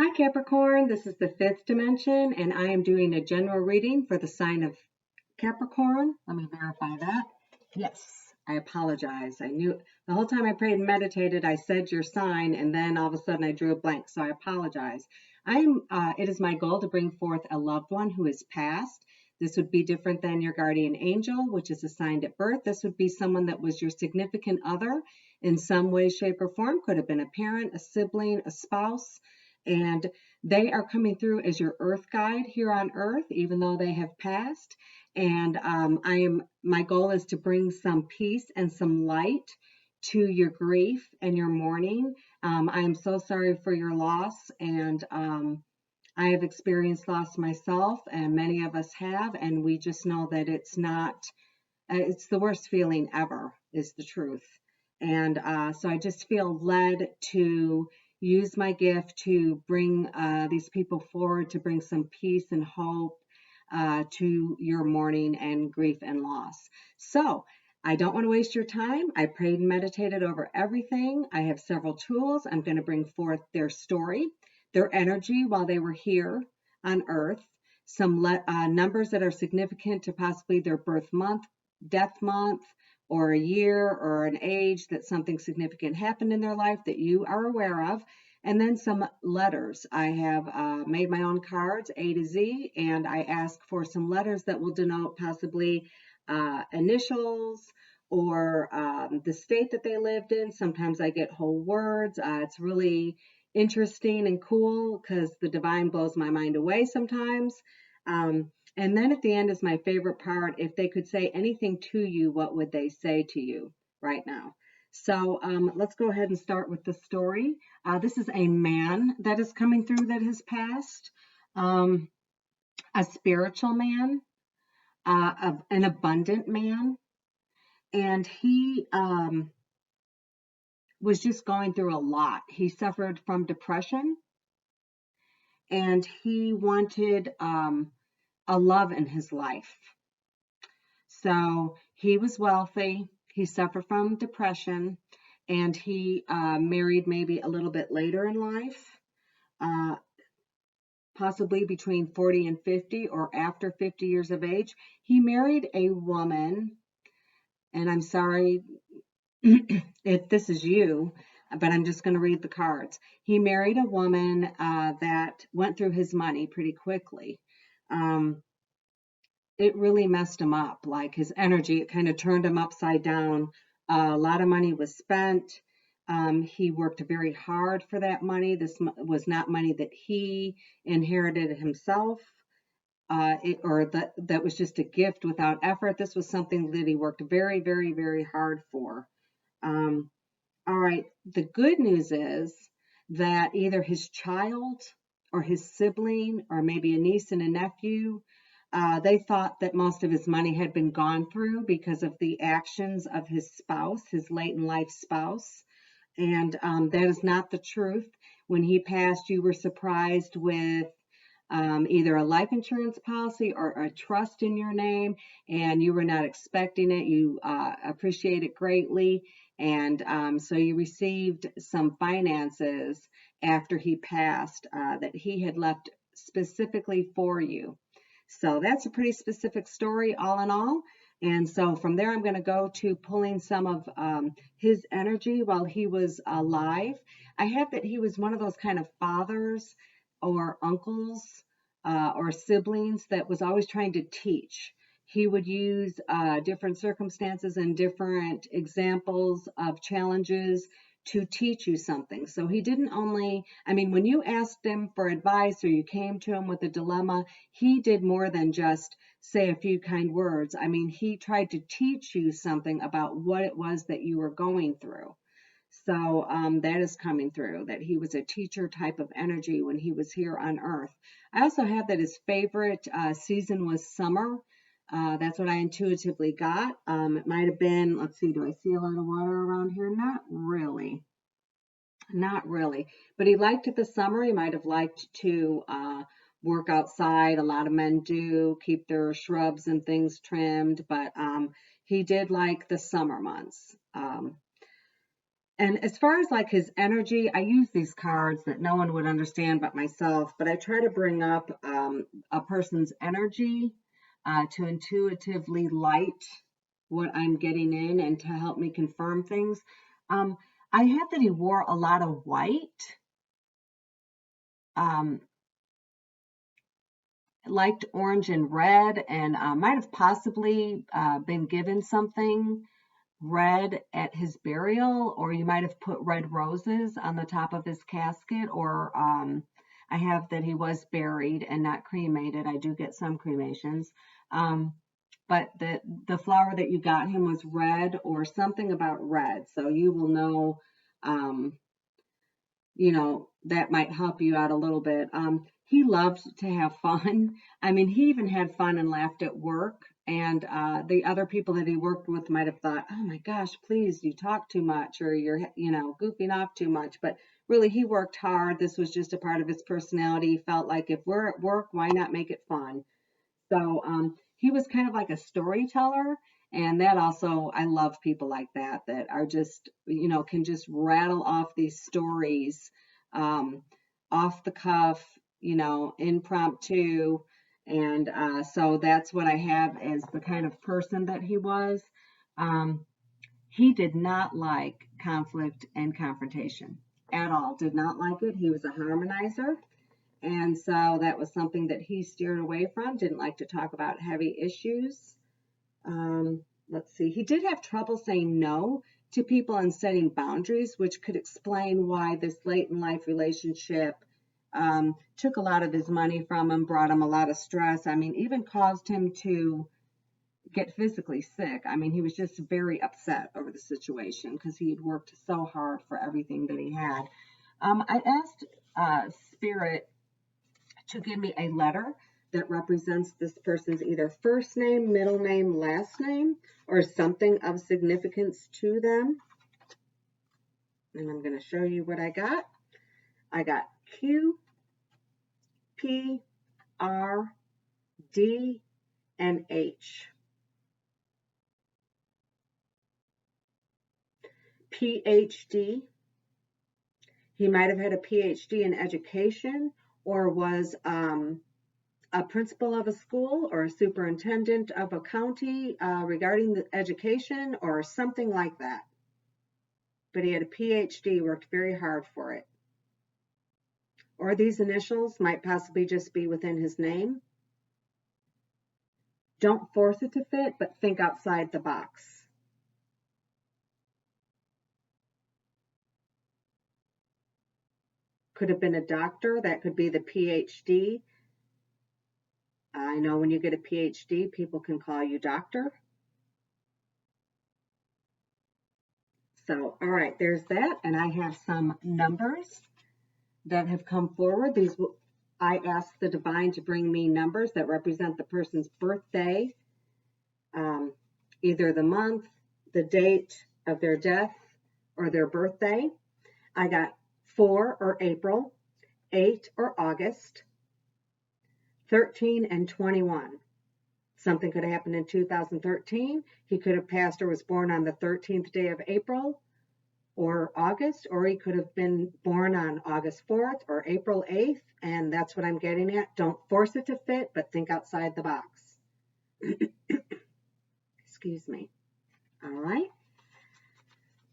Hi Capricorn, this is the fifth dimension and I am doing a general reading for the sign of Capricorn. Let me verify that. Yes, I apologize. I knew the whole time I prayed and meditated, I said your sign and then all of a sudden I drew a blank, so I apologize. It is my goal to bring forth a loved one who is passed. This would be different than your guardian angel, which is assigned at birth. This would be someone that was your significant other in some way, shape, or form. Could have been a parent, a sibling, a spouse, and they are coming through as your earth guide here on earth, even though they have passed. And my goal is to bring some peace and some light to your grief and your mourning. I am so sorry for your loss, and I have experienced loss myself, and many of us have, and we just know that it's not, it's the worst feeling ever, is the truth. And so I just feel led to use my gift to bring these people forward, to bring some peace and hope to your mourning and grief and loss. So I don't want to waste your time. I prayed and meditated over everything. I have several tools. I'm going to bring forth their story, their energy while they were here on earth, some numbers that are significant to possibly their birth month, death month, or a year or an age that something significant happened in their life that you are aware of, and then some letters. I have made my own cards, A to Z, and I ask for some letters that will denote possibly initials or the state that they lived in. Sometimes I get whole words. It's really interesting and cool because the divine blows my mind away sometimes. And then at the end is my favorite part. If they could say anything to you, what would they say to you right now? So let's go ahead and start with the story. This is a man that is coming through that has passed, a spiritual man, an abundant man, and he was just going through a lot. He suffered from depression, and he wanted a love in his life. So he was wealthy, he suffered from depression, and he married maybe a little bit later in life, possibly between 40 and 50 or after 50 years of age. He married a woman, and I'm sorry if this is you, but I'm just going to read the cards. He married a woman that went through his money pretty quickly. It really messed him up, like his energy. It kind of turned him upside down. A lot of money was spent. He worked very hard for that money. This was not money that he inherited himself, that was just a gift without effort. This was something that he worked very, very, very hard for. All right. The good news is that either his child or his sibling or maybe a niece and a nephew, they thought that most of his money had been gone through because of the actions of his spouse, his late in life spouse. And that is not the truth. When he passed, you were surprised with either a life insurance policy or a trust in your name, and you were not expecting it. You appreciate it greatly. And so you received some finances after he passed that he had left specifically for you. So that's a pretty specific story all in all. And so from there, I'm going to go to pulling some of his energy while he was alive. I have that he was one of those kind of fathers or uncles or siblings that was always trying to teach. He would use different circumstances and different examples of challenges to teach you something. So he didn't only, I mean, when you asked him for advice or you came to him with a dilemma, he did more than just say a few kind words. I mean, he tried to teach you something about what it was that you were going through. So that is coming through, that he was a teacher type of energy when he was here on earth. I also have that his favorite season was summer. That's what I intuitively got. It might have been, let's see, do I see a lot of water around here? Not really. Not really. But he liked the summer. He might have liked to work outside. A lot of men do keep their shrubs and things trimmed, but he did like the summer months. And as far as like his energy, I use these cards that no one would understand but myself, but I try to bring up a person's energy to intuitively light what I'm getting in and to help me confirm things. Um, I have that he wore a lot of white, um, liked orange and red, and might have possibly been given something red at his burial, or you might have put red roses on the top of his casket, or I have that he was buried and not cremated. I do get some cremations. Um, but the flower that you got him was red or something about red. So you will know, um, that might help you out a little bit. He loved to have fun. I mean, he even had fun and laughed at work. And the other people that he worked with might have thought, oh my gosh, please, you talk too much or you're, goofing off too much. But really, he worked hard. This was just a part of his personality. He felt like if we're at work, why not make it fun? So he was kind of like a storyteller. And that also, I love people like that are just, can just rattle off these stories um, off the cuff, impromptu. And so that's what I have as the kind of person that he was. Um, he did not like conflict and confrontation at all, did not like it. He was a harmonizer. And so that was something that he steered away from, didn't like to talk about heavy issues. Let's see, he did have trouble saying no to people and setting boundaries, which could explain why this late in life relationship took a lot of his money from him, brought him a lot of stress. I mean, even caused him to get physically sick. I mean, he was just very upset over the situation because he had worked so hard for everything that he had. I asked Spirit to give me a letter that represents this person's either first name, middle name, last name, or something of significance to them. And I'm going to show you what I got. I got Q, P, R, D, and H. PhD. He might have had a PhD in education or was a principal of a school or a superintendent of a county regarding the education or something like that. But he had a PhD, worked very hard for it. Or these initials might possibly just be within his name. Don't force it to fit, but think outside the box. Could have been a doctor. That could be the PhD. I know when you get a PhD, people can call you doctor. So, all right, there's that. And I have some numbers that have come forward. I asked the divine to bring me numbers that represent the person's birthday, either the month, the date of their death, or their birthday. I got 4 or April, 8 or August, 13 and 21. Something could have happened in 2013. He could have passed or was born on the 13th day of April or August, or he could have been born on August 4th or April 8th, and that's what I'm getting at. Don't force it to fit, but think outside the box. Excuse me. All right.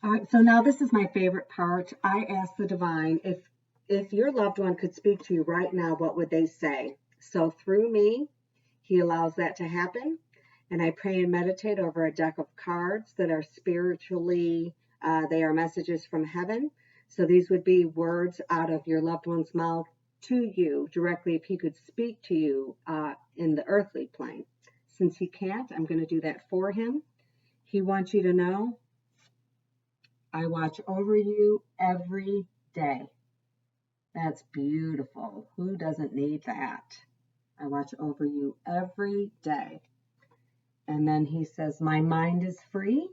All right, so now this is my favorite part. I asked the divine, if your loved one could speak to you right now, what would they say? So through me, he allows that to happen. And I pray and meditate over a deck of cards that are spiritually, they are messages from heaven. So these would be words out of your loved one's mouth to you directly if he could speak to you in the earthly plane. Since he can't, I'm going to do that for him. He wants you to know, I watch over you every day. That's beautiful. Who doesn't need that? I watch over you every day. And then he says, my mind is free.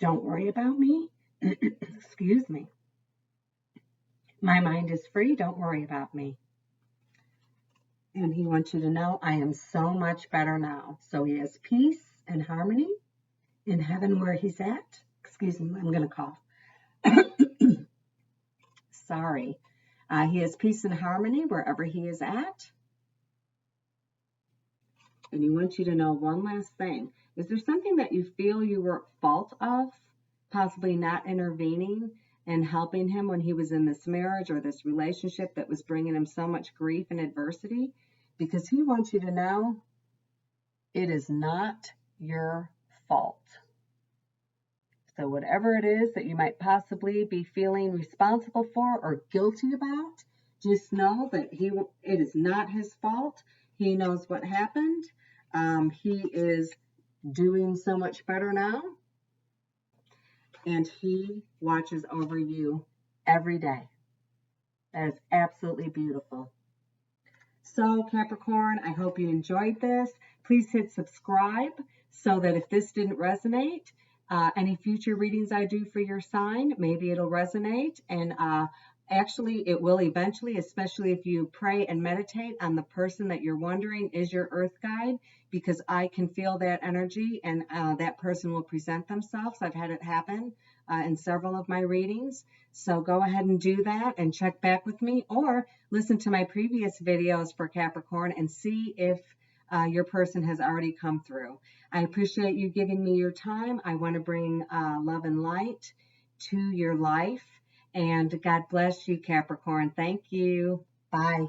Don't worry about me. Excuse me. My mind is free. Don't worry about me. And he wants you to know, I am so much better now. So he has peace and harmony in heaven where he's at. Excuse me, I'm going to cough. Sorry. He has peace and harmony wherever he is at. And he wants you to know one last thing. Is there something that you feel you were at fault of? Possibly not intervening and helping him when he was in this marriage or this relationship that was bringing him so much grief and adversity? Because he wants you to know it is not your fault. So whatever it is that you might possibly be feeling responsible for or guilty about, just know that it is not his fault. He knows what happened. He is doing so much better now, and he watches over you every day. That is absolutely beautiful. So Capricorn, I hope you enjoyed this. Please hit subscribe so that if this didn't resonate, any future readings I do for your sign, maybe it'll resonate. And actually, it will eventually, especially if you pray and meditate on the person that you're wondering is your earth guide, because I can feel that energy and that person will present themselves. I've had it happen in several of my readings. So go ahead and do that and check back with me, or listen to my previous videos for Capricorn and see if your person has already come through. I appreciate you giving me your time. I want to bring love and light to your life. And God bless you, Capricorn. Thank you. Bye.